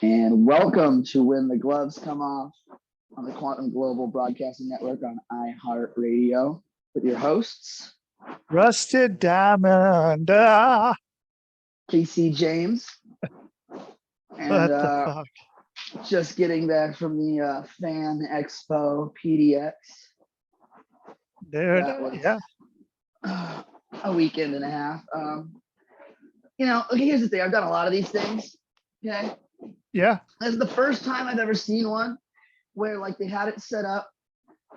And welcome to When the Gloves Come Off on the Quantum Global Broadcasting Network on iHeartRadio with your hosts, Rusted Diamond. Casey James. What the fuck? Just getting back from the Fan Expo PDX. Dude, yeah. A weekend and a half. Okay, here's the thing. I've done a lot of these things. Okay. Yeah. This is the first time I've ever seen one where like they had it set up,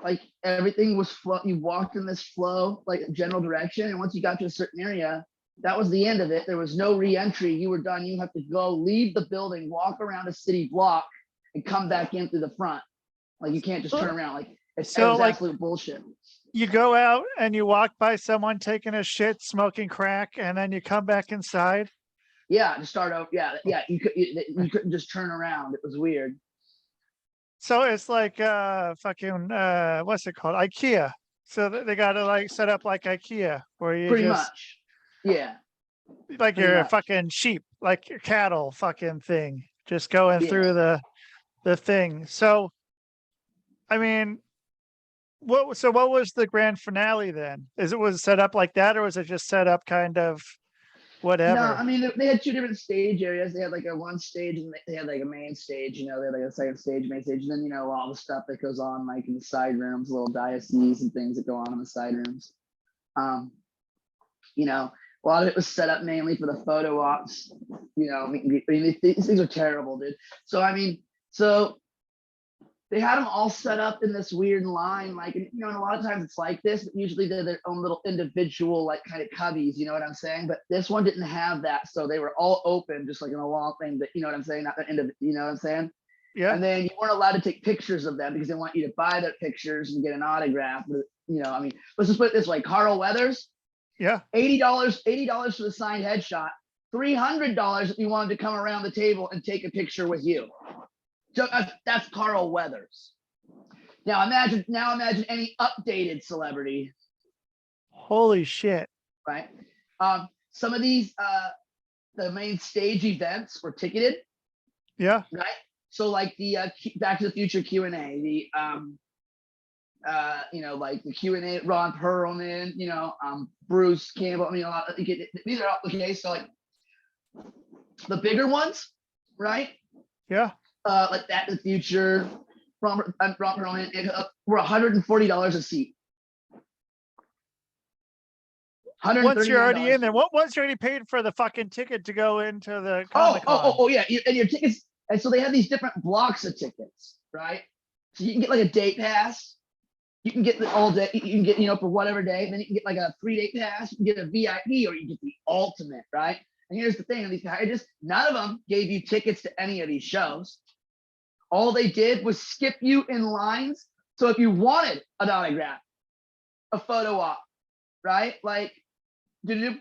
like everything was flow. You walked in this flow, like general direction, and once you got to a certain area, that was the end of it. There was no re-entry. You were done. You have to go leave the building, walk around a city block, and come back in through the front. Like you can't just turn around. Like it was absolute bullshit. You go out and you walk by someone taking a shit, smoking crack, and then you come back inside. Yeah, to start out. Yeah. You couldn't just turn around. It was weird. So it's like fucking what's it called? IKEA. So they got to like set up like IKEA where you pretty much. Yeah. Like you're a fucking sheep, like your cattle fucking thing, just going through the thing. So, I mean, what was the grand finale then? Was it set up like that, or was it just set up kind of whatever? No, I mean they had two different stage areas. They had like a one stage and they had like a main stage. They had like a second stage, main stage, and then all the stuff that goes on like in the side rooms, little dioceses and things that go on in the side rooms. A lot of it was set up mainly for the photo ops. These things are terrible, dude. So they had them all set up in this weird line, like, and a lot of times it's like this, but usually they're their own little individual, like kind of cubbies, you know what I'm saying? But this one didn't have that. So they were all open, just like in a long thing, but you know what I'm saying? Not the end of, you know what I'm saying? Yeah. And then you weren't allowed to take pictures of them because they want you to buy their pictures and get an autograph. But, let's just put it this way. Carl Weathers. Yeah. $80 for the signed headshot. $300 if you wanted to come around the table and take a picture with you. So that's Carl Weathers. Now imagine any updated celebrity. Holy shit! Right. Some of these the main stage events were ticketed. Yeah. Right. So like the Back to the Future Q&A, the like the Q&A, Ron Perlman, Bruce Campbell. These are all okay. So like the bigger ones, right? Yeah. Like Back to the Future, Ron Perlman, were $140 a seat. Once you're already in there, once you're already paid for the fucking ticket to go into the Comic-Con. Oh yeah, and your tickets, and so they have these different blocks of tickets, right? So you can get like a day pass. You can get the all day. You can get for whatever day. Then you can get like a 3-day pass. You can get a VIP, or you get the ultimate, right? And here's the thing: these guys, none of them gave you tickets to any of these shows. All they did was skip you in lines. So if you wanted an autograph, a photo op, right? Like, you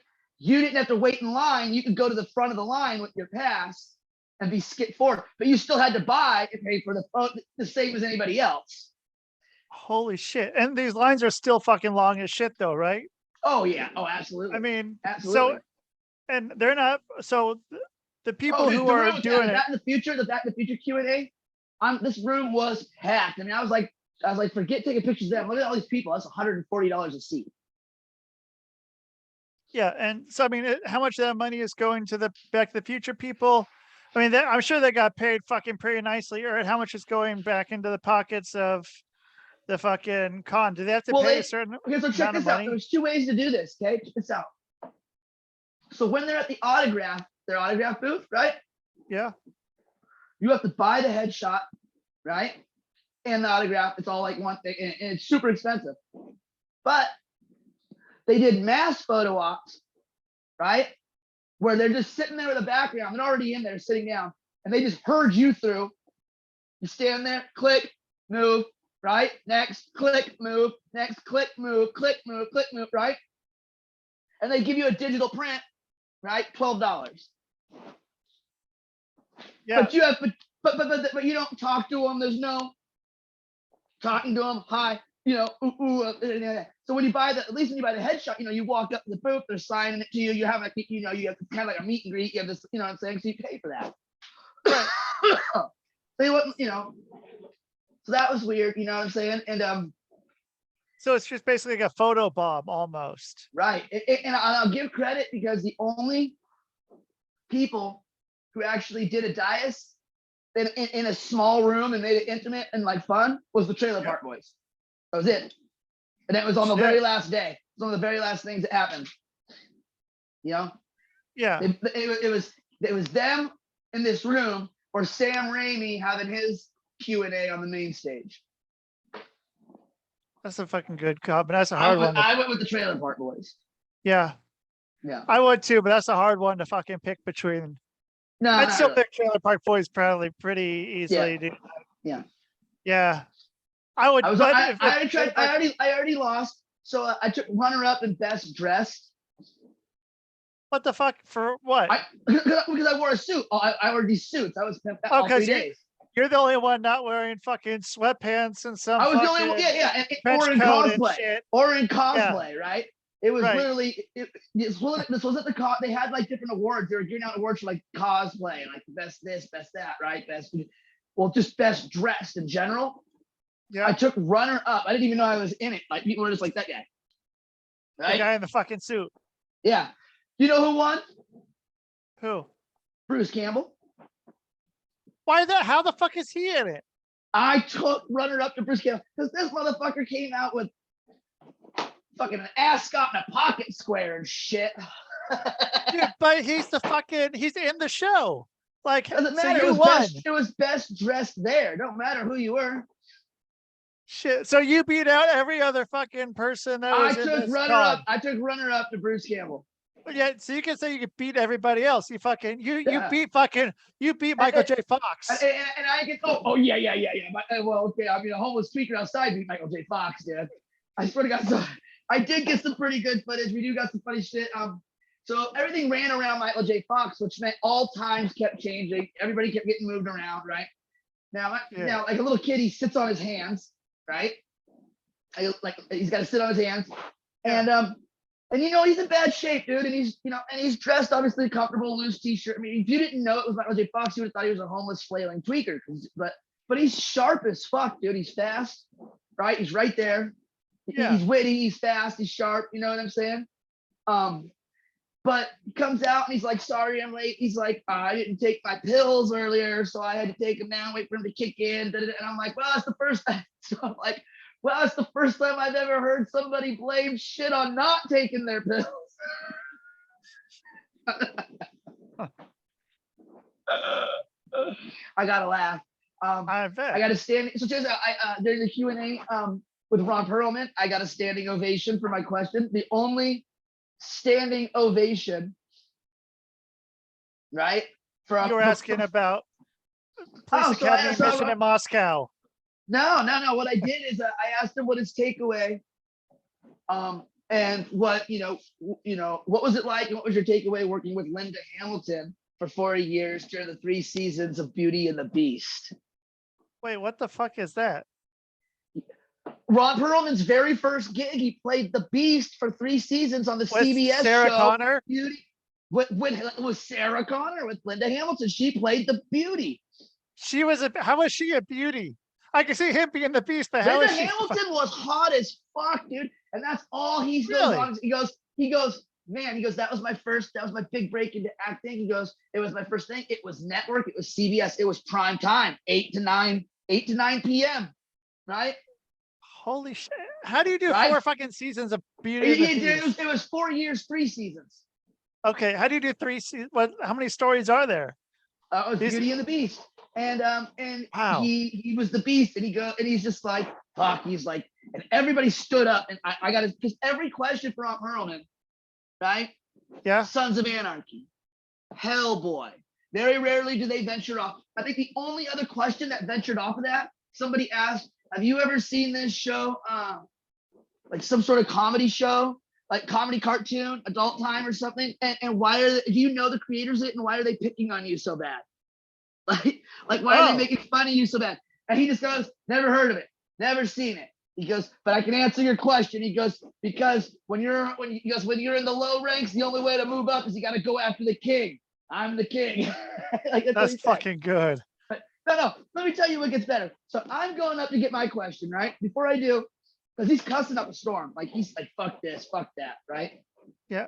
didn't have to wait in line. You could go to the front of the line with your pass and be skipped forward, but you still had to buy and pay for the same as anybody else. Holy shit. And these lines are still fucking long as shit though, right? Oh yeah. Oh, absolutely. I mean, absolutely. So, and they're not, so the people who are doing Back in the Future Q&A, this room was packed. I mean, I was like, forget taking pictures of them. Look at all these people. That's $140 a seat. Yeah. And so, I mean, how much of that money is going to the Back to the Future people? I mean, I'm sure they got paid fucking pretty nicely, or how much is going back into the pockets of the fucking con? Do they have to pay a certain okay, so check this out. There's two ways to do this, okay? Check this out. So when they're at their autograph booth, right? Yeah. You have to buy the headshot, right? And the autograph. It's all like one thing, and it's super expensive. But they did mass photo ops, right? Where they're just sitting there with a background. They're already in there sitting down, and they just herd you through. You stand there, click, move, right? Next, click, move, next, click, move, right? And they give you a digital print, right? $12. Yeah. But you have, but you don't talk to them. There's no talking to them. Hi, So when you buy at least when you buy the headshot, you walk up to the booth, they're signing it to you. You have like, you have kind of like a meet and greet. You have this, what I'm saying? So you pay for that. They wouldn't, so that was weird, you know what I'm saying? And so it's just basically like a photo bomb almost. right. And I'll give credit because the only people who actually did a dais in a small room and made it intimate and like fun was the Trailer Park Boys. That was it. And it was on the very last day. It was one of the very last things that happened. Yeah. It was them in this room or Sam Raimi having his Q&A on the main stage. That's a fucking good cop, but that's a hard one. I went with the Trailer Park Boys. Yeah. I would too, but that's a hard one to fucking pick between. No, I'd still pick Trailer Park Boys probably pretty easily. Yeah. Yeah. I would. I already lost. So I took runner up and best dressed. What the fuck for what? Because I wore a suit. I wore these suits. I was pimped out all 3 days. You're the only one not wearing fucking sweatpants and some. I was the only one. Yeah. Or in cosplay. Right? It was literally. This was at the they had like different awards. They were giving out awards for like cosplay, like best this, best that, right? Just best dressed in general. Yeah. I took runner up. I didn't even know I was in it. Like people were just like that guy. Right? The guy in the fucking suit. Yeah. You know who won? Who? Bruce Campbell. How the fuck is he in it? I took runner up to Bruce Campbell because this motherfucker came out with fucking an ascot and a pocket square and shit. Dude, but he's in the show. Like, doesn't matter. So it was best dressed there. Don't matter who you were. Shit. So you beat out every other fucking person that was in this con. I took runner up to Bruce Campbell. Yeah, so you can say you could beat everybody else. You beat Michael J. Fox. And I can yeah. Well, okay. I mean, a homeless speaker outside beat Michael J. Fox, dude. I swear to God, so I did get some pretty good footage. We do got some funny shit. So everything ran around Michael J. Fox, which meant all times kept changing. Everybody kept getting moved around, right? Now, like a little kid, he sits on his hands, right? Like he's got to sit on his hands, and he's in bad shape, dude. And he's dressed obviously comfortable, loose t-shirt. I mean, if you didn't know it was Michael J. Fox, you would have thought he was a homeless flailing tweaker. But he's sharp as fuck, dude. He's fast, right? He's right there. Yeah. He's witty, he's fast, he's sharp. You know what I'm saying? But he comes out and he's like, "Sorry, I'm late." He's like, "I didn't take my pills earlier, so I had to take them now, wait for him to kick in." And I'm like, "Well, that's the first time." So I'm like, "Well, that's the first time I've ever heard somebody blame shit on not taking their pills." I gotta laugh. I bet. I got to stand. So just during the Q&A with Ron Perlman, I got a standing ovation for my question. The only standing ovation, right? You were asking about Police Academy mission in Moscow. No. What I did is I asked him what his takeaway, and what what was it like, and what was your takeaway working with Linda Hamilton for 4 years during the 3 seasons of Beauty and the Beast? Wait, what the fuck is that? Ron Perlman's very first gig, he played the Beast for 3 seasons on the CBS Sarah show. Connor? Beauty. With Sarah Connor, with Linda Hamilton. She played the Beauty. How was she a beauty? I can see him being the Beast, but Linda Hamilton was hot as fuck, dude. And that's all he's doing. He goes, man, that was my big break into acting. He goes, it was my first thing. It was network, it was CBS, it was prime time, 8 to 9 p.m. Right? Holy shit. How do you do 4 fucking seasons of Beauty and the Beast? It was 4 years, 3 seasons. Okay, how do you do 3 seasons? How many stories are there? It was Beauty and the Beast. And wow. He was the Beast, and he's just like, fuck, he's like, and everybody stood up, and I got to, because every question for Ron Perlman, right? Yeah. Sons of Anarchy, Hellboy. Very rarely do they venture off. I think the only other question that ventured off of that, somebody asked, have you ever seen this show, like some sort of comedy show, like comedy cartoon, Adult Time or something? And do you know the creators of it, and why are they picking on you so bad? Like why are they making fun of you so bad? And he just goes, never heard of it, never seen it. He goes, but I can answer your question. He goes, because when you're in the low ranks, the only way to move up is you got to go after the king. I'm the king. Like, that's fucking good. But no, let me tell you what gets better. So I'm going up to get my question, right? Before I do, because he's cussing up a storm. Like, he's like, fuck this, fuck that, right? Yeah.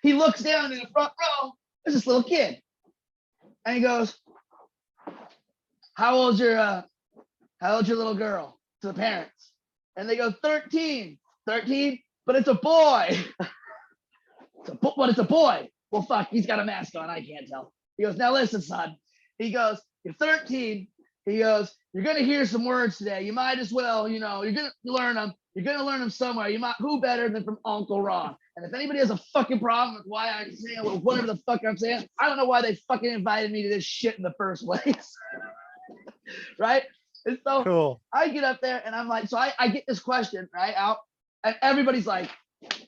He looks down in the front row. There's this little kid. And he goes, how old's your little girl? To the parents. And they go, 13. 13? But it's a boy. But it's a boy. Well, fuck, he's got a mask on. I can't tell. He goes, now listen, son. He goes, you're 13. He goes, you're going to hear some words today. You might as well, you're going to learn them. You're going to learn them somewhere. Who better than from Uncle Ron? And if anybody has a fucking problem with why I'm saying whatever the fuck I'm saying, I don't know why they fucking invited me to this shit in the first place. Right? And so cool. I get up there and I'm like, so I get this question right out, and everybody's like,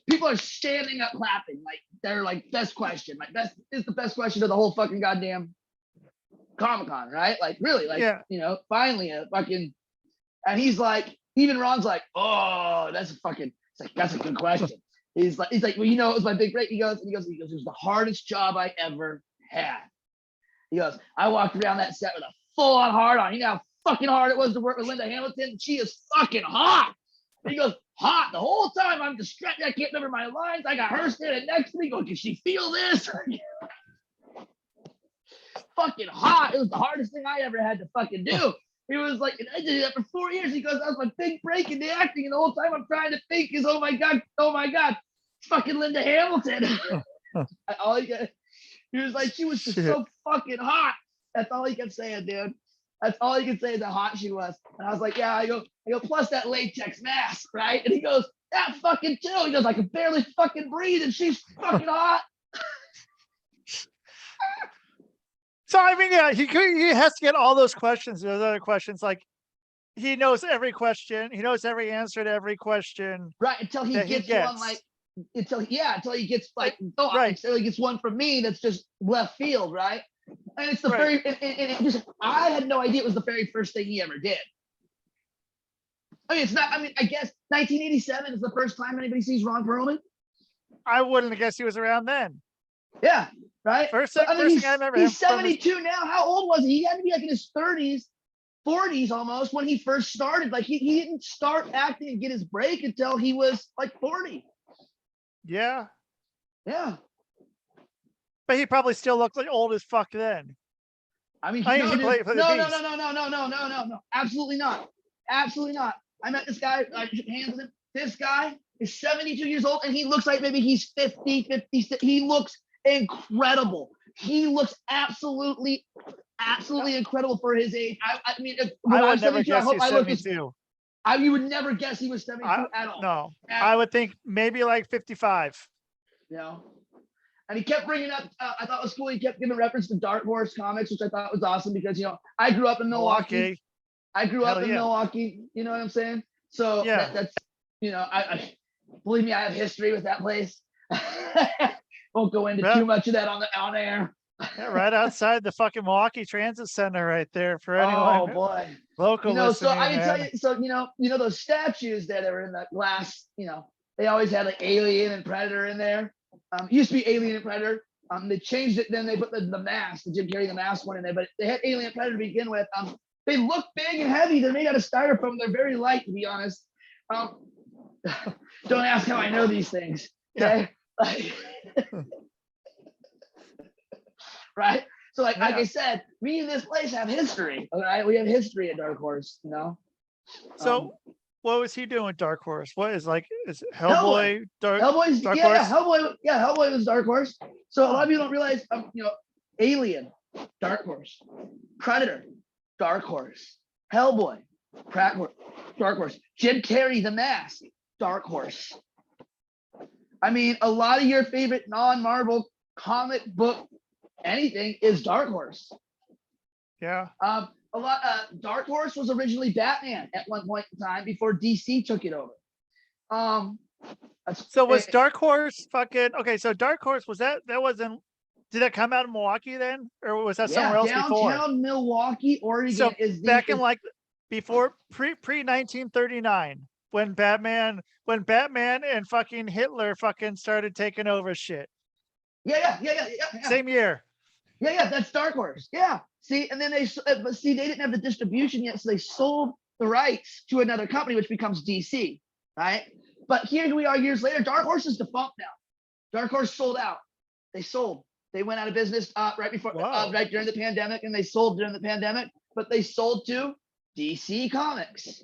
people are standing up clapping, like they're like, best question, like best is the best question of the whole fucking goddamn Comic-Con, right? Like really, like finally a fucking, and he's like, even Ron's like, oh, that's a good question. He's like, well, it was my big break. He goes, it was the hardest job I ever had. He goes, I walked around that set with a full-on hard on. You know how fucking hard it was to work with Linda Hamilton? She is fucking hot. He goes, hot the whole time. I'm distracted. I can't remember my lines. I got her standing next to me going, can she feel this? Fucking hot. It was the hardest thing I ever had to fucking do. He was like, and I did that for 4 years. He goes, that was my big break in the acting. And the whole time I'm trying to think is, oh my God, it's fucking Linda Hamilton. He was like, she was just so fucking hot. That's all he kept saying, dude. That's all he could say is how hot she was. And I was like, yeah, I go, plus that latex mask, right? And he goes, that fucking too. He goes, I can barely fucking breathe and she's fucking hot. So, I mean, yeah, he has to get all those questions. Those other questions, like, he knows every question. He knows every answer to every question. Right, until he gets one, like, until he gets, like, until he gets one from me that's just left field, right? And it's the very, and it just, I had no idea it was the very first thing he ever did. I mean, it's not, I guess 1987 is the first time anybody sees Ron Perlman. I wouldn't have guessed he was around then. Yeah, right? First thing I remember. He's 72 now. How old was he? He had to be like in his 30s, 40s almost when he first started. Like he didn't start acting and get his break until he was like 40. Yeah. Yeah. But he probably still looked like old as fuck then. I mean, no, absolutely not. Absolutely not. I met this guy, I shook hands with him. This guy is 72 years old and he looks like maybe he's 50, 56. He looks incredible. He looks absolutely incredible for his age. I mean, I would never guess he's 72. You would never guess he was 72 at all. No, I would think maybe like 55. And he kept bringing up, I thought it was cool. He kept giving reference to Dark Horse comics, which I thought was awesome because, I grew up in Milwaukee. Milwaukee. You know what I'm saying? So that's, I believe me, I have history with that place. Won't go into too much of that on air. Yeah, right outside the fucking Milwaukee Transit Center right there for anyone. Oh boy. Local so I can tell you, so, those statues that are in the glass, they always had like Alien and Predator in there. It used to be Alien and Predator. They changed it, then they put the mask, the Jim Carrey the mask one in there, but they had Alien and Predator to begin with. They look big and heavy. They're made out of styrofoam. They're very light, to be honest. Don't ask how I know these things. Okay? Right? So like I said, we in this place have history. Okay? We have history at Dark Horse, So what was he doing with Dark Horse? What is Hellboy? Hellboy's Dark Horse? Hellboy was Dark Horse. So a lot of people don't realize, Alien, Dark Horse, Predator, Dark Horse, Hellboy, Dark Horse, Jim Carrey, The Mask, Dark Horse. I mean, a lot of your favorite non-Marvel comic book anything is Dark Horse. Yeah. Dark Horse was originally Batman at one point in time before DC took it over. So was Dark Horse fucking okay? So Dark Horse that wasn't? Did that come out in Milwaukee then, or was that somewhere else before? Milwaukee, Oregon so is back in like before pre 1939. when Batman and fucking Hitler fucking started taking over shit. Yeah. Same year. Yeah. That's Dark Horse. Yeah. See, and then they didn't have the distribution yet, so they sold the rights to another company, which becomes DC, right? But here we are years later. Dark Horse is defunct now. Dark Horse sold out. They sold. They went out of business right before, right during the pandemic, and they sold during the pandemic. But they sold to DC Comics.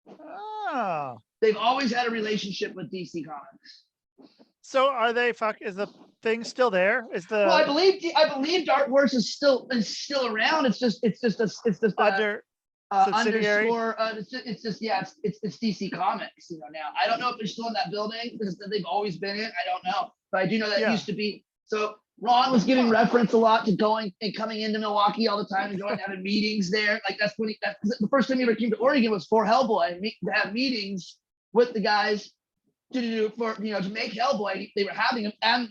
Oh. They've always had a relationship with DC Comics. So are they is the thing still there? Is the Well, I believe Dark Horse is still around. It's just under subsidiary? it's DC Comics, now. I don't know if they're still in that building because they've always been in. I don't know. But I do know that it used to be. So Ron was giving reference a lot to going and coming into Milwaukee all the time and going and having meetings there. Like that's when the first time he ever came to Oregon was for Hellboy, to have meetings with the guys to make Hellboy. They were having them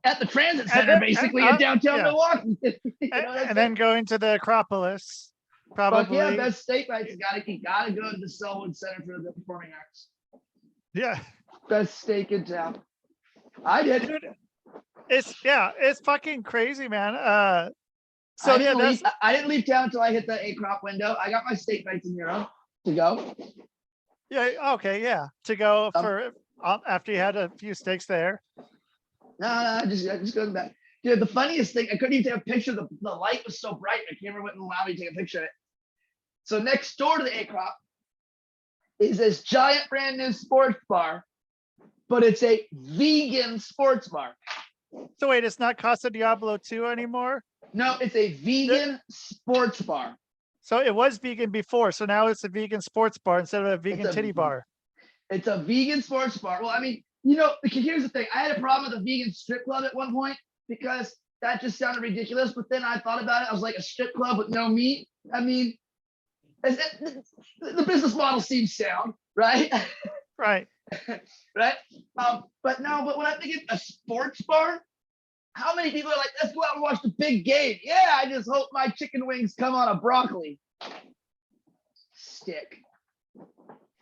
at the transit center, basically in downtown Milwaukee. And then going to the Acropolis. Probably. But yeah, best state rights. You gotta go to the Selwood Center for the Performing Arts. Yeah. Best steak in town. I did. Dude, it's fucking crazy, man. I didn't leave town until I hit the Acrop window. I got my steak rights in Euro to go. Yeah. Okay. Yeah. To go for after you had a few steaks there. No, just going back. Dude, the funniest thing, I couldn't even take a picture. The light was so bright, my camera wouldn't allow me to take a picture of it. So next door to the Acrop is this giant brand new sports bar, but it's a vegan sports bar. So wait, it's not Casa Diablo 2 anymore? No, it's a vegan sports bar. So it was vegan before, so now it's a vegan sports bar instead of a vegan titty bar. It's a vegan sports bar. Well, I mean, here's the thing. I had a problem with a vegan strip club at one point because that just sounded ridiculous. But then I thought about it. I was like, a strip club with no meat. I mean, the business model seems sound, right? Right. Right. But when I think of a sports bar, how many people are like, let's go out and watch the big game? Yeah, I just hope my chicken wings come on a broccoli stick.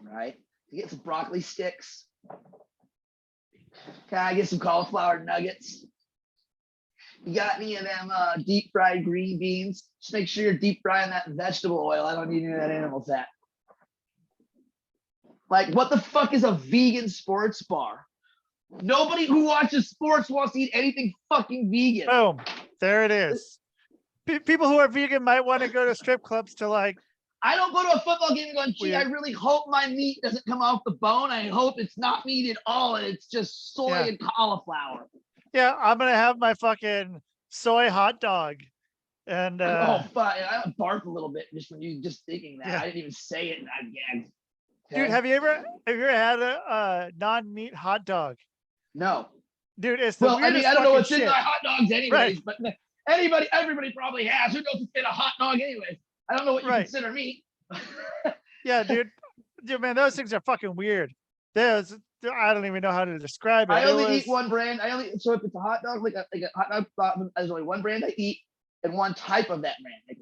Right? You get some broccoli sticks. Can I get some cauliflower nuggets? You got any of them deep fried green beans? Just make sure you're deep frying that in vegetable oil. I don't need any of that animal fat. Like, what the fuck is a vegan sports bar? Nobody who watches sports wants to eat anything fucking vegan. Boom. There it is. People who are vegan might want to go to strip clubs to like. I don't go to a football game and going, gee, I really hope my meat doesn't come off the bone. I hope it's not meat at all and it's just soy and cauliflower. Yeah, I'm going to have my fucking soy hot dog. And fuck, I barf a little bit just from you just thinking that. I didn't even say it and I gagged. Okay? Dude, have you ever had a non-meat hot dog? No. Dude, it's the weirdest. I mean, I don't know what's shit. in my hot dogs anyways, but everybody probably has. Who knows what's in a hot dog anyways? I don't know what you consider meat. Yeah, dude, man, those things are fucking weird. I don't even know how to describe it. I only eat one brand. So if it's a hot dog, like a hot dog, there's only one brand I eat and one type of that brand.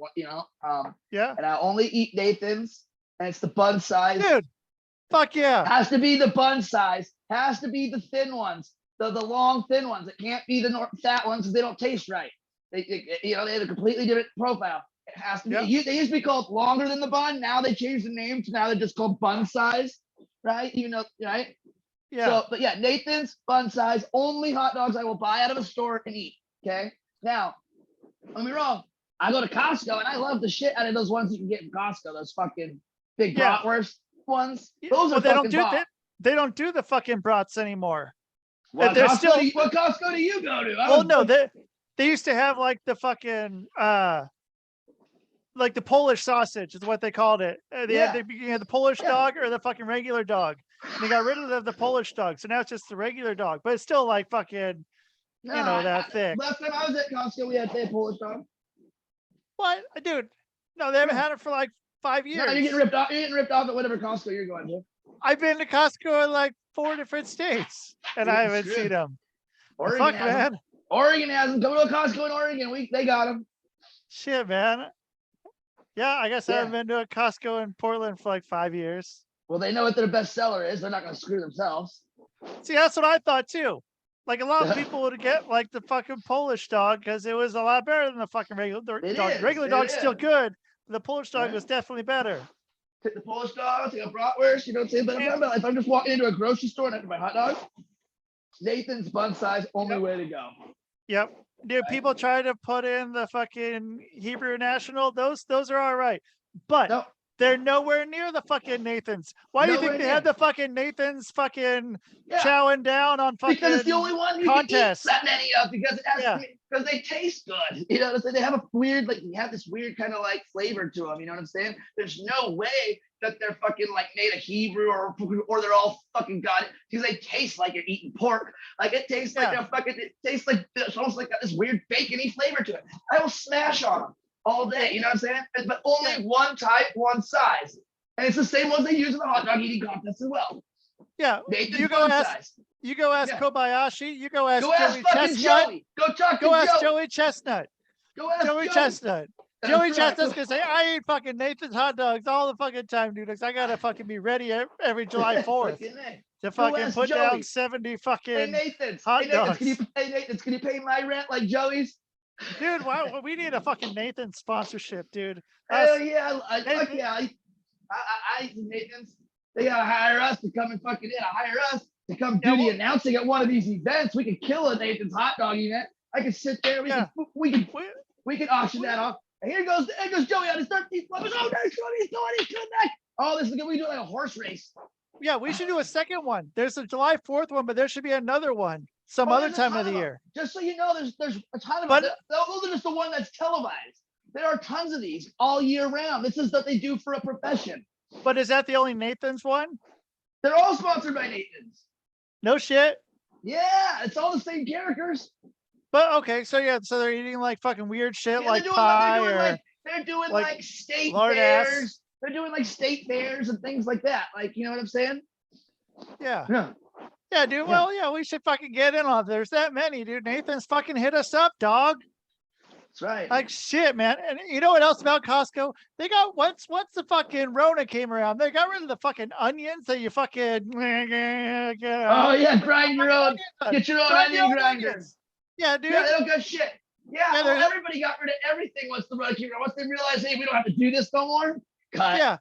Yeah. And I only eat Nathan's, and it's the bun size. Dude, fuck yeah. Has to be the bun size. Has to be the thin ones, the long thin ones. It can't be the fat ones because they don't taste right. They have a completely different profile. It has to be. They used to be called longer than the bun. Now they changed the name to now they're just called bun size, right? Right? Yeah. So, but yeah, Nathan's bun size. Only hot dogs I will buy out of a store and eat. Okay. Now, don't get me wrong. I go to Costco and I love the shit out of those ones you can get in Costco. Those fucking big bratwurst ones. Those are fucking bomb. They don't do the fucking brats anymore. What Costco do you go to? No, they used to have like the fucking like the Polish sausage is what they called it. They had the Polish dog or the fucking regular dog. And they got rid of the Polish dog, so now it's just the regular dog. But it's still like fucking, that thick. Last time I was at Costco, we had the Polish dog. What, dude? No, they haven't had it for like 5 years. No, you're getting ripped off. You're getting ripped off at whatever Costco you're going to. I've been to Costco in like 4 different states, and I haven't seen them. Oregon has them. Oregon has them. Go to a Costco in Oregon. They got them. Shit, man. Yeah, I guess I haven't been to a Costco in Portland for like 5 years. Well, they know what their best seller is. They're not going to screw themselves. See, that's what I thought too. Like a lot of people would get like the fucking Polish dog because it was a lot better than the fucking regular dog. Regular dog's still good, but the Polish dog was definitely better. Take the Polish dog, take a bratwurst, you know what I'm saying? But remember, if I'm just walking into a grocery store and I have my hot dog, Nathan's bun size, only way to go. Yep. Dude, people try to put in the fucking Hebrew National. Those are all right. But they're nowhere near the fucking Nathans. Why do you think they had the fucking Nathans fucking chowing down on fucking because it's the only one you contest. Can eat that many of because it has because they taste good. You know, they have a weird, like, you have this weird kind of like flavor to them. You know what I'm saying? There's no way that they're fucking like made of Hebrew or they're all fucking got it because they taste like you're eating pork. Like it tastes like a fucking, it tastes like it's almost like got this weird bacony flavor to it. I will smash on them all day. You know what I'm saying? But only one type, one size. And it's the same ones they use in the hot dog eating contest as well. Yeah. You go ask Kobayashi. You go ask Joey Chestnut. Joey. Go ask Joey Chestnut. Go ask Joey Chestnut. Joey Chestnut's gonna say, I eat fucking Nathan's hot dogs all the fucking time, dude. Because I gotta fucking be ready every July 4th to fucking put down 70 fucking hot dogs. Nathan's, can you pay my rent like Joey's? Dude, we need a fucking Nathan sponsorship, dude. Hell yeah. I Nathan's. They gotta hire us to come and fucking hire us to come do the announcing at one of these events. We could kill a Nathan's hot dog event. I could sit there. We could auction that off. And here goes Joey on his 13th club. Oh, there's Joey. He's coming back. Oh, this is good. We do like a horse race. Yeah, we should do a second one. There's a July 4th one, but there should be another one some other time of the year. Just so you know, there's a ton of them. Those are just the one that's televised. There are tons of these all year round. This is what they do for a profession. But is that the only Nathan's one? They're all sponsored by Nathan's. No shit. Yeah, it's all the same characters. But okay, so they're eating like fucking weird shit like pie they're doing like state fairs. They're doing like state fairs and things like that. Like, you know what I'm saying? Yeah, dude. Well, we should fucking get in on it. There's that many, dude. Nathan's fucking hit us up, dog. That's right. Like shit, man. And you know what else about Costco? They got once the fucking Rona came around, they got rid of the fucking onions that you fucking grind your own. Get your own onion grinders. Yeah, dude. Yeah, they don't got shit. Yeah, everybody got rid of everything once the Rona came around. Once they realized, hey, we don't have to do this no more. Cut.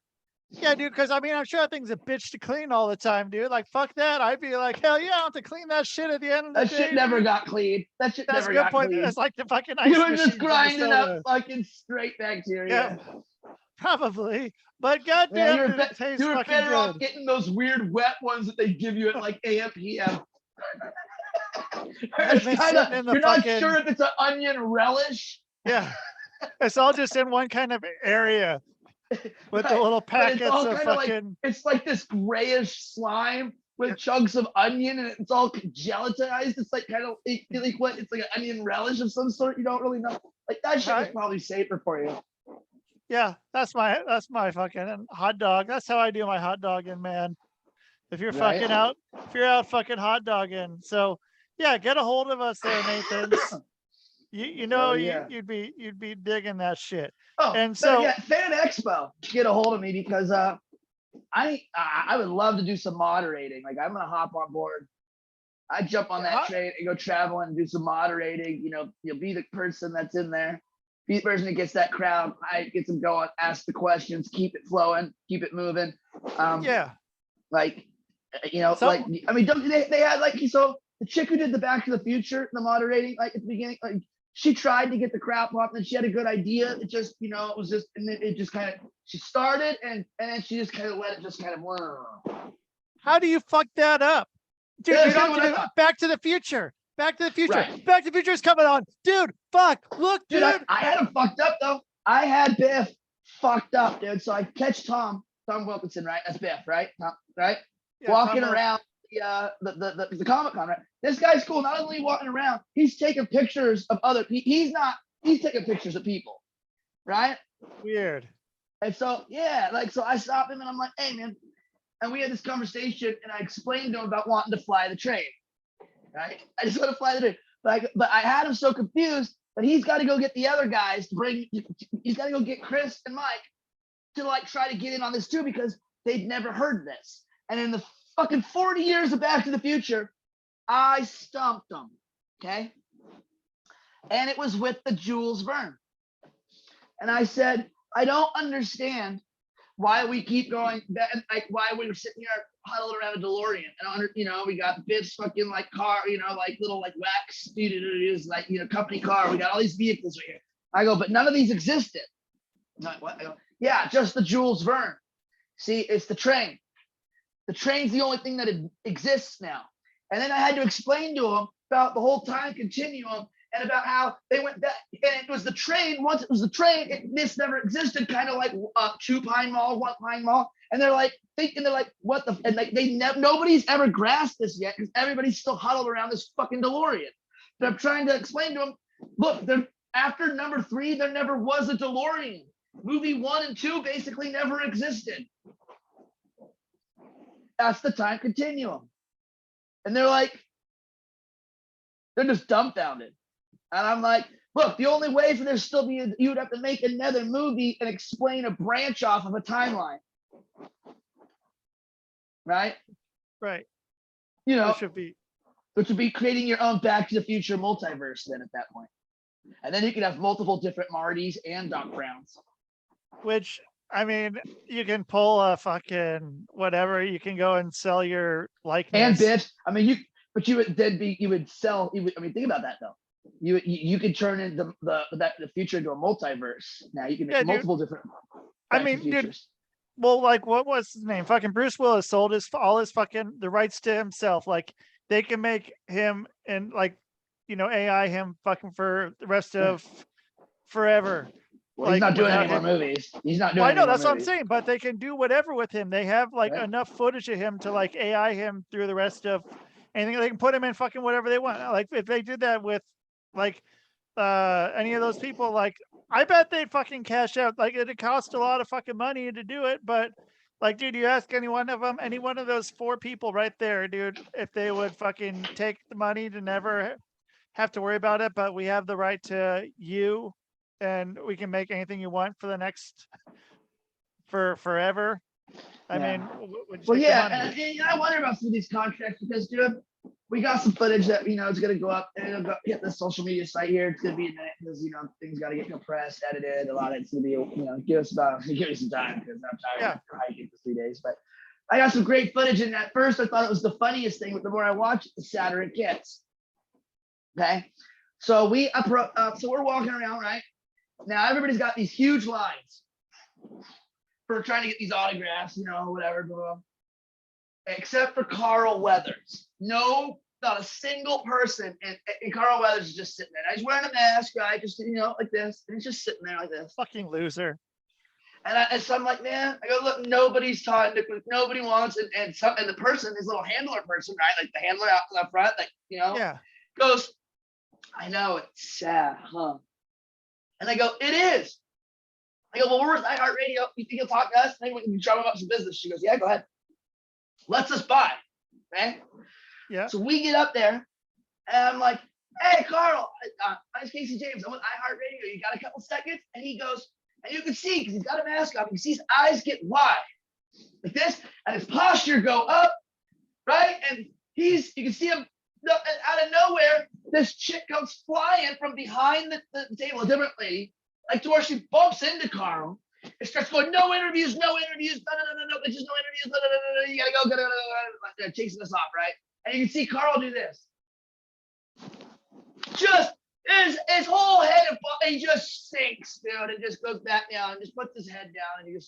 Yeah, dude, because I mean, I'm sure that thing's a bitch to clean all the time, dude. Like, fuck that. I'd be like, hell yeah, I have to clean that shit at the end of the day. That shit never got cleaned. That's a good point. It's like the fucking ice you were just grinding up fucking straight bacteria. Yeah, probably. But goddamn, it tastes you were fucking better good. off getting those weird wet ones that they give you at like AM PM. You're not sure if it's an onion relish. Yeah, it's all just in one kind of area. With the little packets of fucking... it's like this grayish slime with chunks of onion and it's all gelatinized. It's like kind of liquid. It's like an onion relish of some sort. You don't really know. Like that shit is probably safer for you. Yeah, that's my fucking hot dog. That's how I do my hot dogging, man. If you're fucking out, fucking hot dogging. So yeah, get a hold of us there, Nathan's. You'd be digging that shit. Oh, and so Fan Expo, get a hold of me because I would love to do some moderating. Like I'm gonna hop on board. I jump on that train and go travel and do some moderating. You know, you'll be the person that's in there. Be the person that gets that crowd, gets them going, ask the questions, keep it flowing, keep it moving. Like, you know, like I mean, don't they had like so the chick who did the Back to the Future, the moderating, like at the beginning, like she tried to get the crowd pumped and she had a good idea. It just, you know, it was just, and it just kind of, she started and then she just kind of let it just kind of. How do you fuck that up? Dude, you don't do Back to the Future. Back to the Future. Right. Back to the Future is coming on. Dude, fuck. Look, dude. I had him fucked up though. I had Biff fucked up, dude. So I catch Tom Wilkinson, right? That's Biff, right? Right? Yeah, walking around the Comic-Con, right? This guy's cool. Not only walking around, he's taking pictures of other people. He's taking pictures of people, right? Weird. And so, so I stopped him and I'm like, hey, man. And we had this conversation and I explained to him about wanting to fly the train, right? I just want to fly the train. But I had him so confused that he's got to go get the other guys he's got to go get Chris and Mike to like try to get in on this too, because they'd never heard this. And in the fucking 40 years of Back to the Future, I stumped them. Okay. And it was with the Jules Verne. And I said, I don't understand why we keep going back, like why we were sitting here huddled around a DeLorean. And we got Biff's fucking like car, like little like wax, like company car. We got all these vehicles right here. I go, but none of these existed. Not what? I go, yeah, just the Jules Verne. See, it's the train. The train's the only thing that exists now. And then I had to explain to him about the whole time continuum and about how they went back, and it was the train. Once it was the train, this never existed. Kind of like 2 Pine Mall, 1 Pine Mall, and they're like thinking, they're like, what the? And like nobody's ever grasped this yet because everybody's still huddled around this fucking DeLorean. And I'm trying to explain to them, look, after number 3, there never was a DeLorean. Movie 1 and 2 basically never existed. That's the time continuum, and they're just dumbfounded. And I'm like, look, the only way for there still be, you would have to make another movie and explain a branch off of a timeline. Right? Right. Which would be creating your own Back to the Future multiverse then at that point. And then you could have multiple different Martys and Doc Browns. Which, I mean, you can pull a fucking whatever, you can go and sell your likeness. And Biffs. I mean, you would think about that though. You could turn into the future into a multiverse. Now you can make multiple different. Well, like what was his name? Fucking Bruce Willis sold all his fucking the rights to himself. Like they can make him and AI him fucking for the rest of forever. Well, he's not doing any more movies. He's not doing. Well, I know that's what I'm saying, but they can do whatever with him. They have enough footage of him to AI him through the rest of anything. They can put him in fucking whatever they want. Like if they did that with any of those people, I bet they'd fucking cash out. It'd cost a lot of fucking money to do it, but dude, you ask any one of those 4 people right there, dude, if they would fucking take the money to never have to worry about it, but we have the right to you and we can make anything you want for the next forever. I mean, and I wonder about some of these contracts because, dude, we got some footage that it's gonna go up and it'll hit the social media site here. It's gonna be a minute because things got to get compressed, edited. A lot of it's gonna be give me some time because I'm tired of hiking for 3 days. But I got some great footage, and at first I thought it was the funniest thing, but the more I watch it, the sadder it gets. Okay, so we're walking around right now. Everybody's got these huge lines for trying to get these autographs, whatever, blah, blah. Except for Carl Weathers. No, not a single person. And Carl Weathers is just sitting there. He's wearing a mask, right? Just, like this. And he's just sitting there like this. Fucking loser. And so I'm like, man, I go, look, nobody's talking. Nobody wants. And the person, his little handler person, right? Like the handler out in the front, goes, I know, it's sad, huh? And I go, it is. I go, well, we're with iHeartRadio. You think you'll talk to us? Maybe we can drum up some business. She goes, yeah, go ahead. Lets us buy, okay? Yeah. So we get up there, and I'm like, hey, Carl, I'm Casey James. I'm with iHeartRadio. You got a couple seconds? And he goes, and you can see, because he's got a mask on, you can see his eyes get wide, like this, and his posture go up, right? And you can see him out of nowhere, this chick comes flying from behind the table, a different lady, to where she bumps into Carl. It starts going, no interviews, no, it's just no interviews, you gotta go, chasing us off, right? And you can see Carl do this. Just his whole head, he just sinks, dude, and just goes back down and just puts his head down, and you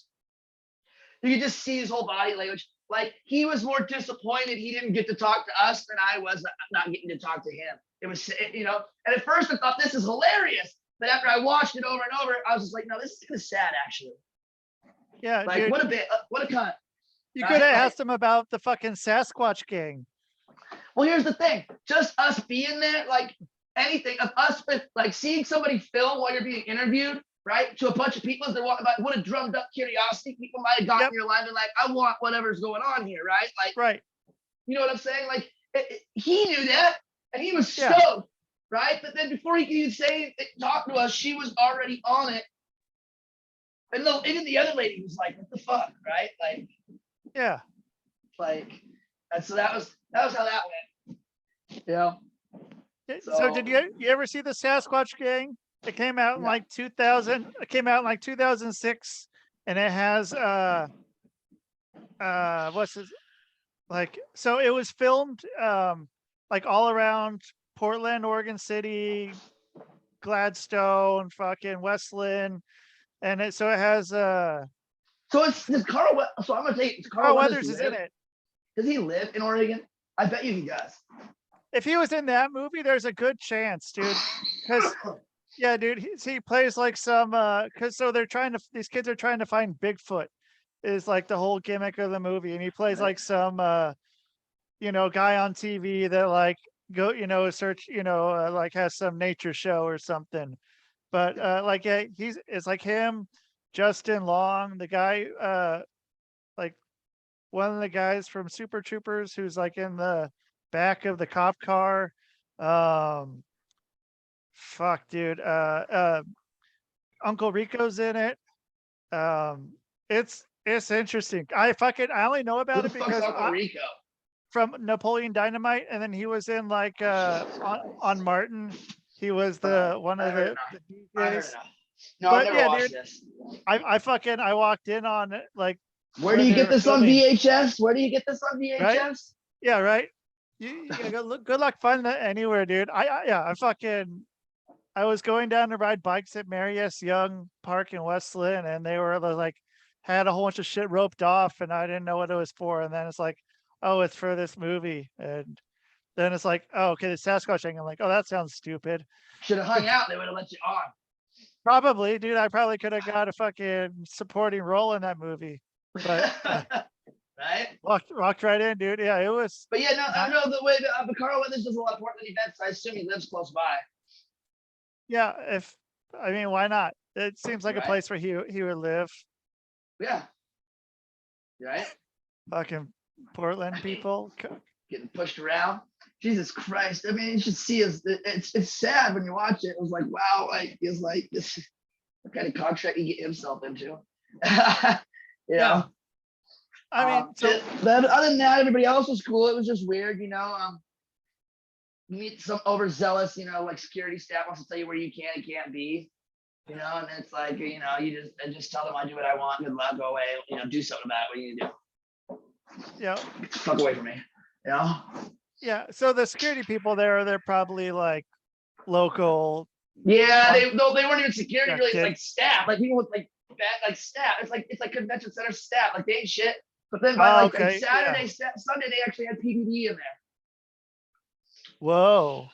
can just see his whole body language. Like he was more disappointed he didn't get to talk to us than I was not getting to talk to him. It was, and at first I thought this is hilarious. But after I watched it over and over, I was just like, no, this is kind of sad, actually. Yeah, like, dude, what a cunt. You could have asked him about the fucking Sasquatch gang. Well, here's the thing. Just us being there, anything of us, seeing somebody film while you're being interviewed, right? To a bunch of people as they're walking by, would have drummed up curiosity. People might have gotten in your line and I want whatever's going on here, right? Right. You know what I'm saying? He knew that, and he was stoked. Right? But then before he could even say talk to us, she was already on it. And even the other lady was like, what the fuck, right? Yeah. Like, and so that was how that went. You know. So did you ever see the Sasquatch Gang? It came out in like 2000. It came out in like 2006, and it has what's this like? So it was filmed like all around Portland, Oregon City, Gladstone, fucking Westland, and it has So it's this Carl. So I'm gonna say Carl Weathers is in it. Does he live in Oregon? I bet you he does. If he was in that movie, there's a good chance, dude. Because yeah, dude, he plays like some because so these kids are trying to find Bigfoot is like the whole gimmick of the movie, and he plays like some guy on TV that like search like has some nature show or something. But like yeah, it's like him, Justin Long, the guy like one of the guys from Super Troopers who's like in the back of the cop car. Fuck, dude. Uncle Rico's in it. It's interesting. I only know about it because Uncle Rico? From Napoleon Dynamite, and then he was in like on Martin. He was the one of the DJs. No, I've never watched this. I walked in on it like. Where do you get this on VHS? Where do you get this on VHS? Right? Yeah, right. You good luck finding that anywhere, dude. I was going down to ride bikes at Mary S. Young Park in Westland, and they were like had a whole bunch of shit roped off, and I didn't know what it was for. And then it's like, oh, it's for this movie. And then it's like, oh, okay, the Sasquatch thing. I'm like, oh, that sounds stupid. Should have hung out. They would have let you on. Probably, dude. I probably could have got a fucking supporting role in that movie. But right? Walked right in, dude. Yeah, it was. But yeah, no, I know the way that Carl Weathers does a lot of Portland events. I assume he lives close by. Yeah, why not? It seems like a place where he would live. Yeah. Right? Fucking Portland people getting pushed around. Jesus Christ. I mean, you should see it's sad when you watch it. It was like, wow, like it's like this what kind of contract he get himself into. you know. I mean, but other than that, everybody else was cool. It was just weird, you meet some overzealous, like security staff wants to tell you where you can and can't be, and it's like, you just tell them I do what I want, good luck, go away, do something about it, what are you gonna do? Yeah. Fuck away from me, Yeah, so the security people they're probably like local. Yeah, they weren't even security, really, like staff, like people with like staff. It's like convention center staff, like they ain't shit. But then by like Saturday, Sunday, they actually had PPD in there. Whoa.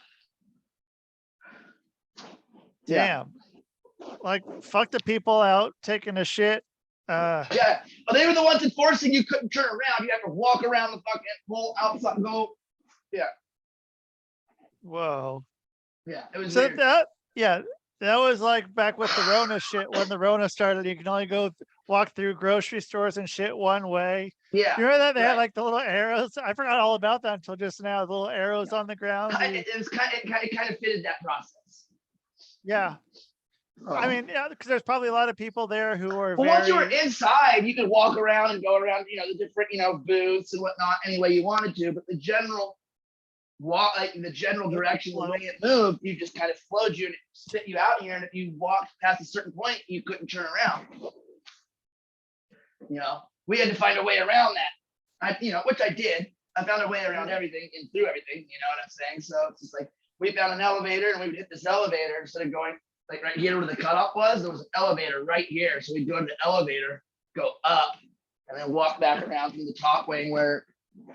Damn. Like fuck the people out taking a shit. Yeah, but they were the ones enforcing you couldn't turn around. You have to walk around the fucking whole outside and go. Yeah. Whoa. Yeah, it was so weird. That was like back with the Rona shit. When the Rona started, you can only go walk through grocery stores and shit one way. Yeah. You remember that they had like the little arrows? I forgot all about that until just now. The little arrows on the ground. It kind of fitted that process. Yeah. Oh. I mean, yeah, because there's probably a lot of people there who are. Well, once you were inside, you could walk around and go around, the different, booths and whatnot any way you wanted to. But the general direction, the way it moved, you just kind of flowed you and it spit you out here. And if you walked past a certain point, you couldn't turn around. We had to find a way around that. Which I did. I found a way around everything and through everything. You know what I'm saying? So it's just like we found an elevator and we would hit this elevator instead of going like right here where the cutoff was. There was an elevator right here, so we'd go to the elevator, go up, and then walk back around through the top wing where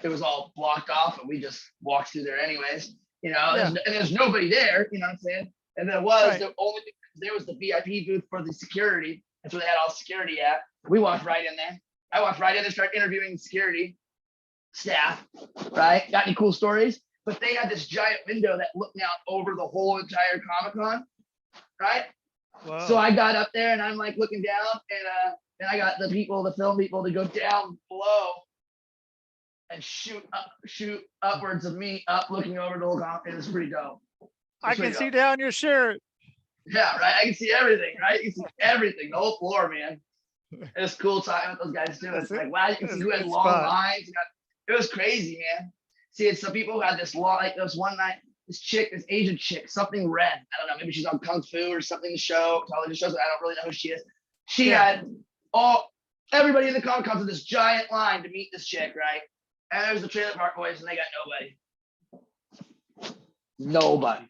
it was all blocked off, and we just walked through there anyways. And there's nobody there. You know what I'm saying? And there was there was the VIP booth for the security. That's where they had all security at. We walked right in there. I walked right in there, started interviewing security staff. Right? Got any cool stories? But they had this giant window that looked out over the whole entire Comic-Con. Right? Wow. So I got up there and I'm like looking down, and I got the film people to go down below and shoot upwards of me up looking over the whole Comic-Con. It was pretty dope. I can see down your shirt. Yeah, right. I can see everything, right? You can see everything, the whole floor, man. It was cool talking with those guys too. It's like, wow, you can see who had It's long fun. lines. It was crazy, man. Seeing some people who had this long, like there was one night, this chick, this Asian chick, something red. I don't know, maybe she's on Kung Fu or something to show, television shows. I don't really know who she is. She had everybody in the con comes in this giant line to meet this chick, right? And there's the Trailer Park Boys, and they got nobody. Nobody.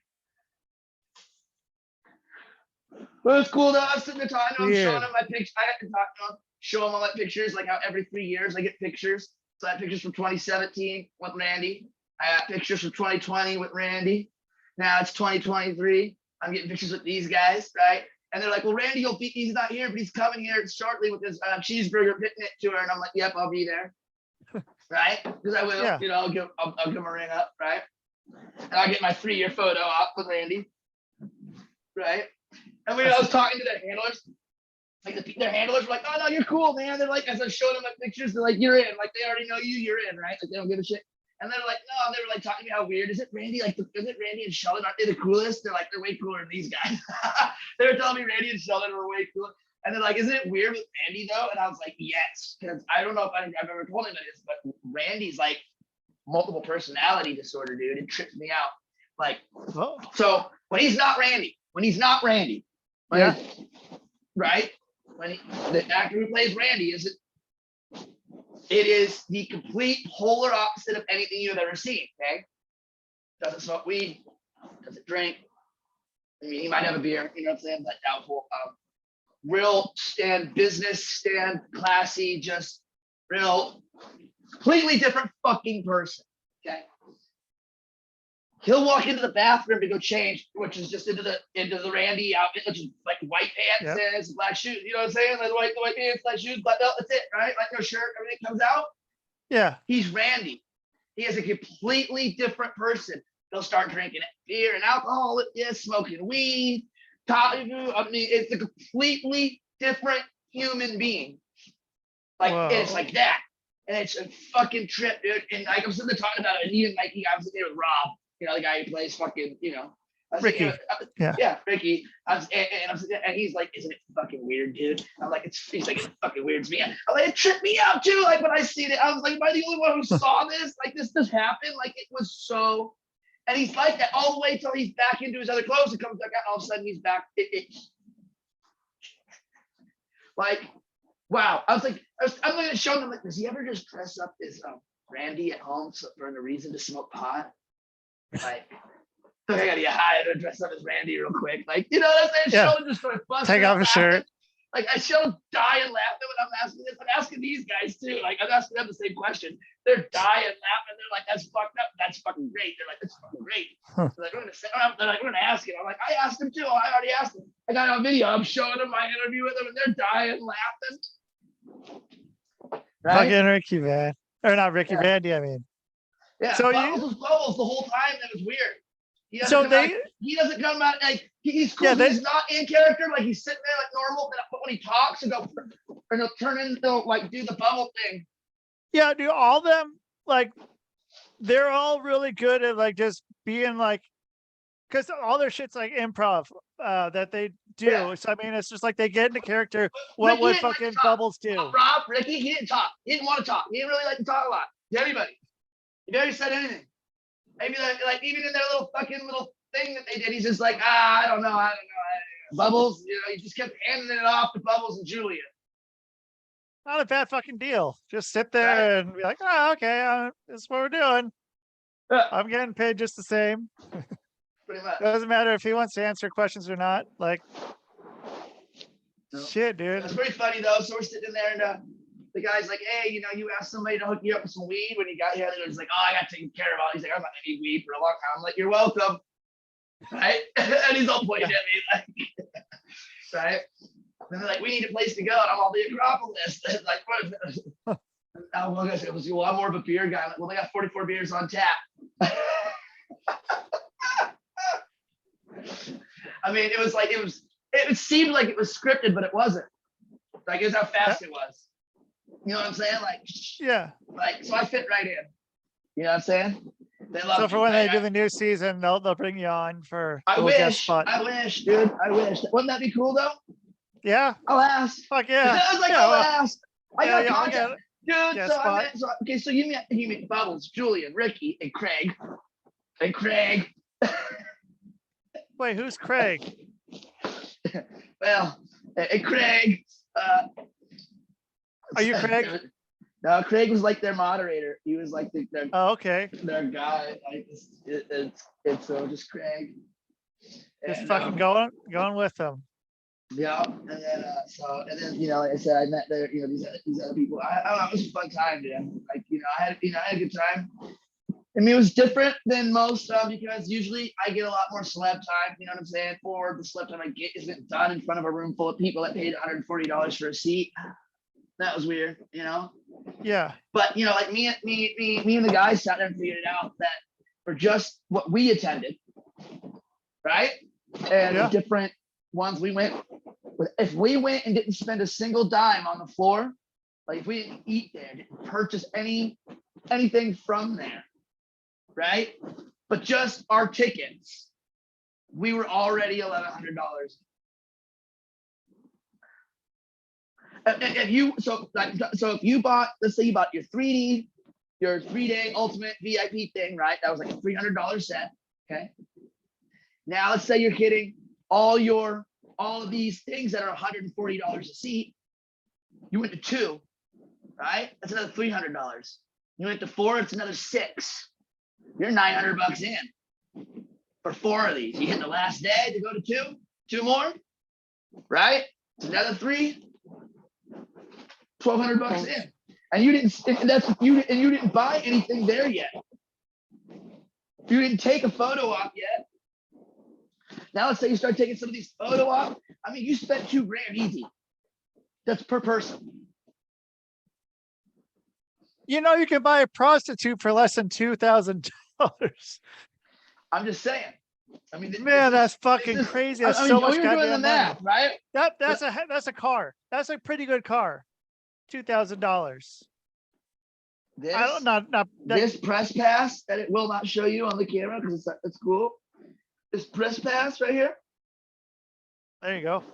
But it's cool though. I was sitting there talking to him, showing him my pictures. I got to talk to him, show him all my pictures, like how every 3 years I get pictures. So I had pictures from 2017 with Randy. I got pictures from 2020 with Randy. Now it's 2023. I'm getting pictures with these guys, right? And they're like, well, Randy, he's not here, but he's coming here shortly with his cheeseburger picnic tour. And I'm like, yep, I'll be there. Right? Because I will, I'll give him a ring up, right? And I'll get my 3-year photo up with Randy. Right? And when I was talking to their handlers, like their handlers were like, "Oh no, you're cool, man." They're like, as I showed them my pictures, they're like, "You're in." Like they already know you're in, right? Like they don't give a shit. And they're like, "No," and they were like talking to me how weird is it, Randy? Like, is it Randy and Sheldon? Aren't they the coolest? They're like, they're way cooler than these guys. They were telling me Randy and Sheldon were way cooler. And they're like, "Isn't it weird with Randy though?" And I was like, "Yes," because I don't know if I've ever told him this, but Randy's like multiple personality disorder, dude. It trips me out. Like, so when he's not Randy, right? When the actor who plays Randy it is the complete polar opposite of anything you've ever seen. Okay, doesn't smoke weed, doesn't drink. I mean, he might have a beer, you know what I'm saying, but doubtful. Real business, classy, just real, completely different fucking person. Okay. He'll walk into the bathroom to go change, which is just into the Randy outfit, which is like white pants and black shoes. You know what I'm saying? Like white pants, black shoes, black belt. That's it, right? Like no shirt, everything comes out. Yeah. He's Randy. He is a completely different person. He'll start drinking beer and alcohol. Smoking weed. I mean, it's a completely different human being. Like it's like that, and it's a fucking trip, dude. And like I'm sitting there talking about it, and even like I was there with Rob. You know, the guy who plays fucking, Ricky. Ricky. And he's like, "Isn't it fucking weird, dude?" I'm like, he's like, "It fucking weirds me." I'm like, it tripped me out too. Like when I seen it, I was like, "Am I the only one who saw this? Like this happened?" Like it was so, and he's like that all the way till he's back into his other clothes and comes back out. All of a sudden he's back. Like, wow. I'm going to show them like, does he ever just dress up as Randy at home for no reason to smoke pot? Like, I gotta get high and dress up as Randy real quick. Like, you know what I'm saying? Yeah. Sheldon just started busting. Take off his shirt. Like, I Sheldon dying laughing when I'm asking this. I'm asking these guys too. Like, I'm asking them the same question. They're dying laughing. They're like, "That's fucked up. That's fucking great." They're like, "That's fucking great." They're like, "We're gonna ask him." I'm like, "I asked him too. I already asked him. I got it on video. I'm showing them my interview with them, and they're dying laughing. Right? Fucking Ricky Van. Or not Ricky Randy, I mean. Yeah, so Bubbles was Bubbles the whole time. That was weird. He doesn't come out like he's cool. Yeah, he's not in character. Like he's sitting there like normal. But when he talks and he'll turn into like do the bubble thing. Yeah, dude, all them like they're all really good at like just being like, because all their shit's like improv that they do. Yeah. So I mean, it's just like they get into character. What would fucking Bubbles do? Ricky, he didn't talk. He didn't want to talk. He didn't really like to talk a lot to anybody. He never said anything. Maybe like even in their little thing that they did, he's just like, I don't know. Bubbles, he just kept handing it off to Bubbles and Julia. Not a bad fucking deal. Just sit there and be like, "Oh, okay, this is what we're doing. I'm getting paid just the same." Pretty much. Doesn't matter if he wants to answer questions or not. Like, shit, dude. It's pretty funny though. So we're sitting there and the guy's like, "Hey, you asked somebody to hook you up with some weed when you got here." And he's like, "Oh, I got taken care of." He's like, "I'm not gonna need weed for a long time." I'm like, "You're welcome." Right? And he's all pointing at me like, right? And they're like, "We need a place to go." And I'm all, "The Acropolis." Like, what is that? I was, "Well, I'm more of a beer guy." I'm like, "Well, they got 44 beers on tap." I mean, it seemed like it was scripted, but it wasn't. Like, it was how fast it was. You know what I'm saying? Like, yeah. Like, so I fit right in. You know what I'm saying? They love so for when they do the new season, they'll bring you on for I wish, dude. I wish. Wouldn't that be cool though? Yeah. I'll ask. Fuck yeah. I was like, Yeah, I'll well, ask. I yeah, got yeah, I'll contact. Dude, get a so I spot. met, so okay, so you met Bubbles, Julian, Ricky, and Craig. And Craig. Wait, who's Craig? Well, and Craig. Are you Craig? No, Craig was like their moderator. He was like their Oh, okay. guy. Like it's so just Craig. Just And, fucking going with them. Yeah, and then you know, like I said, I met there, you know, these other people. I don't know, it was a fun time, man. Like, you know, I had a good time. I mean, it was different than most because usually I get a lot more celeb time. You know what I'm saying? Or the celeb time I get isn't done in front of a room full of people that paid $140 for a seat. That was weird, you know. Yeah. But you know, like me and the guys sat there and figured it out that for just what we attended, right? And the different ones we went with, if we went and didn't spend a single dime on the floor, like if we didn't eat there, didn't purchase anything from there, right? But just our tickets, we were already $1,100. If you bought, let's say you bought your 3-day ultimate VIP thing, right? That was like a $300 set. Okay. Now let's say you're getting all of these things that are $140 a seat. You went to 2, right? That's another $300. You went to 4, it's another $6. You're $900 in for 4 of these. You hit the last day to go to 2 more, right? It's another 3, $1,200 in, and you didn't buy anything there yet. You didn't take a photo op yet. Now let's say you start taking some of these photo op. I mean, you spent $2,000 easy. That's per person. You know, you can buy a prostitute for less than $2,000. I'm just saying. I mean, man, that's fucking crazy. That's so much goddamn doing the math, money. Right? That's a car. That's a pretty good car. $2,000. This press pass that it will not show you on the camera because it's cool. This press pass right here. There you go.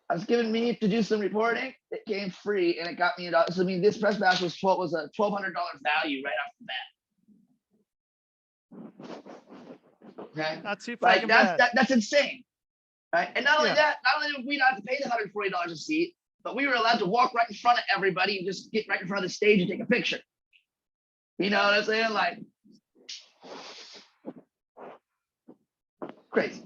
I was given me to do some reporting. It came free and it got me $1. So I mean, this press pass was a $1,200 value right off the bat. Okay, not too like bad. That's insane, right? And not only that, not only did we not have to pay the $140 a seat, but we were allowed to walk right in front of everybody and just get right in front of the stage and take a picture. You know what I'm saying? Like crazy.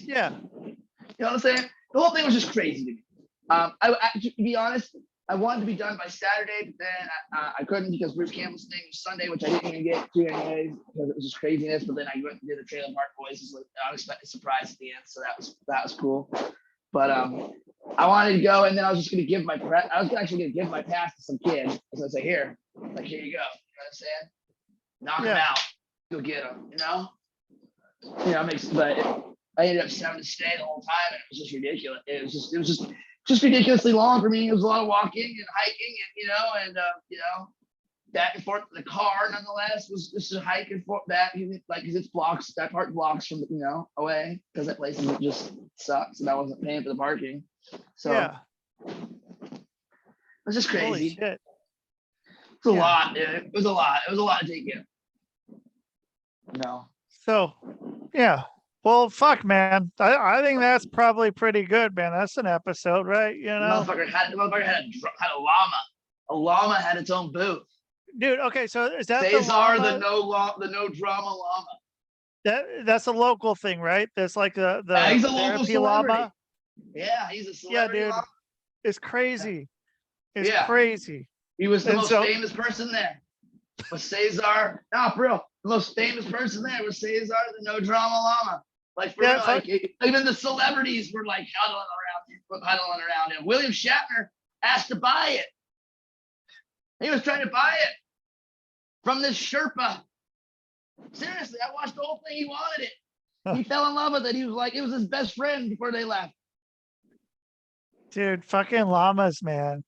Yeah. You know what I'm saying? The whole thing was just crazy to me. To be honest, I wanted to be done by Saturday, but then I couldn't because Bruce Campbell's thing was Sunday, which I didn't even get to anyways because it was just craziness. But then I went and did the Trailer Park Boys as an unexpected surprise at the end, so that was cool. But I wanted to go, and then I was just going to give actually going to give my pass to some kid. I was going to say, here you go. You know what I'm saying? Knock him out. Go get him. You know. But I ended up having to stay the whole time, and it was just ridiculous. It was just ridiculously long for me. It was a lot of walking and hiking, and back and forth in the car. Nonetheless, was just a hike and forth back, like because it's blocks. That part blocks from away because that place just sucks, and I wasn't paying for the parking. So it was just crazy. Holy shit. It's a lot, dude. It was a lot. It was a lot to take in. No. So, yeah. Well, fuck, man. I think that's probably pretty good, man. That's an episode, right? You know, motherfucker had a llama. A llama had its own booth. Dude, okay, so is that Cesar, the no drama llama? That's a local thing, right? That's like the he's a local celebrity. Llama. Yeah, he's a celebrity. Yeah, dude. Llama. It's crazy. It's crazy. He was the most famous person there. Was Cesar? No, for real. The most famous person there was Cesar, the no drama llama. Like for real, like even the celebrities were like huddling around him. William Shatner asked to buy it. He was trying to buy it from this Sherpa. Seriously, I watched the whole thing. He wanted it. He fell in love with it. He was like, it was his best friend before they left. Dude, fucking llamas, man.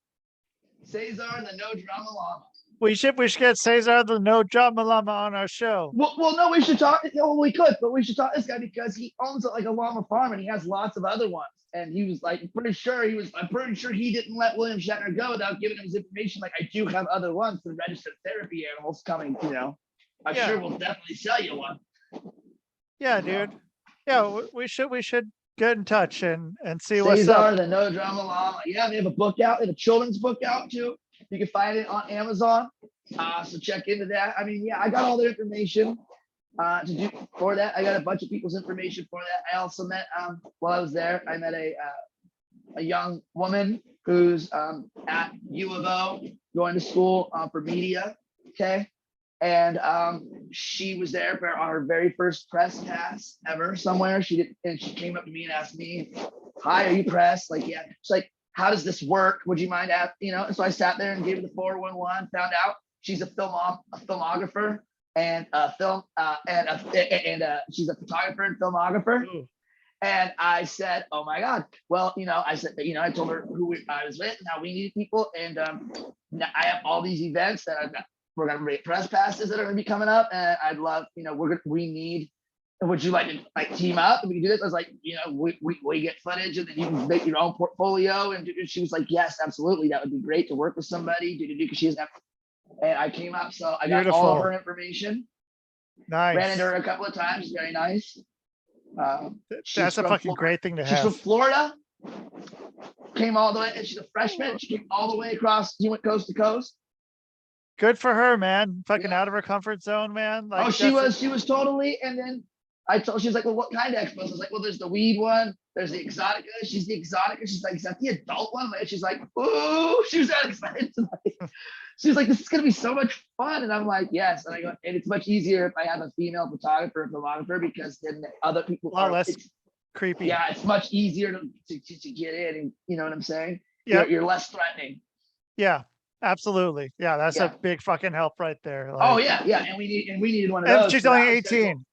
Cesar, the no drama llama. We should get Cesar the No Drama Llama on our show. Well, no, we should talk. Well, we could, but we should talk to this guy because he owns like a llama farm and he has lots of other ones. And he was like, I'm pretty sure he didn't let William Shatner go without giving him his information. Like, I do have other ones for registered therapy animals coming. I'm sure we'll definitely sell you one. Yeah, dude. Yeah, we should get in touch and see what's Cesar, up. the No Drama Llama. Yeah, they have a book out. They have a children's book out too. You can find it on Amazon. So check into that. I mean, yeah, I got all their information to do for that. I got a bunch of people's information for that. I also met while I was there, I met a young woman who's at U of O going to school for media. Okay. And she was there for our very first press pass ever somewhere. She came up to me and asked me, "Hi, are you press?" Like, yeah. She's like, "How does this work? Would you mind asking?" And so I sat there and gave her the 411. Found out she's a filmographer and she's a photographer and filmographer. Ooh. And I said, "Oh my God." Well, I said, I told her who I was with and how we needed people. And I have all these events that I've got. We're going to rate press passes that are going to be coming up. And I'd love, we need, would you like to team up? And we can do this. I was like, we get footage and then you can make your own portfolio. And she was like, "Yes, absolutely. That would be great to work with somebody." Because she doesn't have, and I came up. So I got all of her information. Nice. Ran into her a couple of times. Very nice. That's a fucking great thing to have. She's from Florida. Came all the way, and she's a freshman. She came all the way across. She went coast to coast. Good for her, man. Fucking out of her comfort zone, man. Like, she was totally. And then she was like, "Well, what kind of expos?" I was like, "Well, there's the weed one. There's the exotica." She's the exotica. She's like, "Is that the adult one?" And she's like, "Ooh," she was that excited. She was like, "This is going to be so much fun." And I'm like, "Yes." And I go, and it's much easier if I have a female photographer and filmographer because then the other people are less creepy. Yeah, it's much easier to get in. And you know what I'm saying? Yeah. You're less threatening. Yeah. Absolutely. Yeah, that's a big fucking help right there. Like, oh yeah. And we needed one of those. And she's only 18.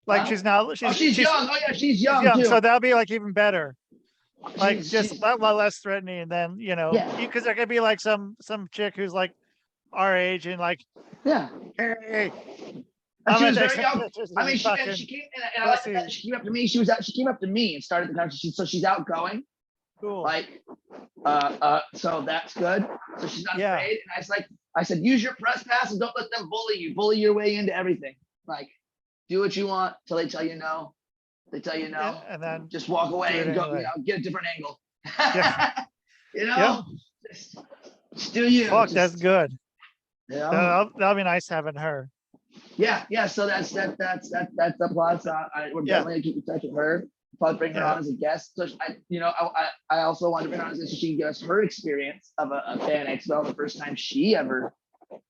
Like she's young. Oh yeah, she's young too. So that'll be like even better. Like just a lot less threatening. And then, because there could be like some chick who's like our age and like, hey. And she was very young. I mean, she came and I like that. She came up to me. She came up to me and started the conversation. So she's outgoing. Cool. Like, so that's good. So she's not afraid. And I said, use your press pass and don't let them bully you. Bully your way into everything. Like, do what you want till they tell you no. They tell you no, and then just walk away and go. Get a different angle. Just do you. Fuck, that's good. Yeah, that'll be nice having her. Yeah. So that's the plus. We're definitely gonna keep in touch with her. Probably bring her on as a guest. So I also want to bring her on so she can give us her experience of a Fan Expo the first time she ever.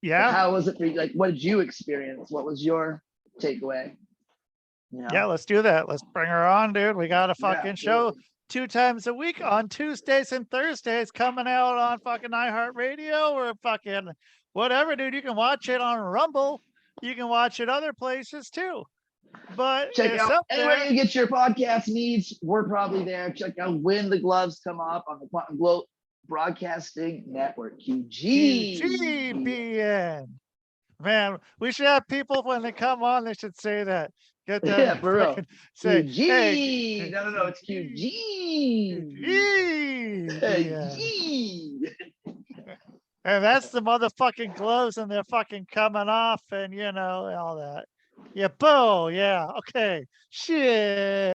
Yeah. How was it for you? Like, what did you experience? What was your takeaway? Yeah, let's do that. Let's bring her on, dude. We got a fucking show 2 times a week on Tuesdays and Thursdays coming out on fucking iHeartRadio or fucking whatever, dude. You can watch it on Rumble. You can watch it other places too. But check out anywhere you get your podcast needs. We're probably there. Check out When the Gloves Come Off on the Quantum Globe Broadcasting Network, QGBN. Man, we should have people when they come on. They should say that. Get that. Yeah, for real. Say, QG. Hey. No, it's QG. And that's the motherfucking gloves, and they're fucking coming off, and all that. Yeah, boo. Yeah. Okay. Shit.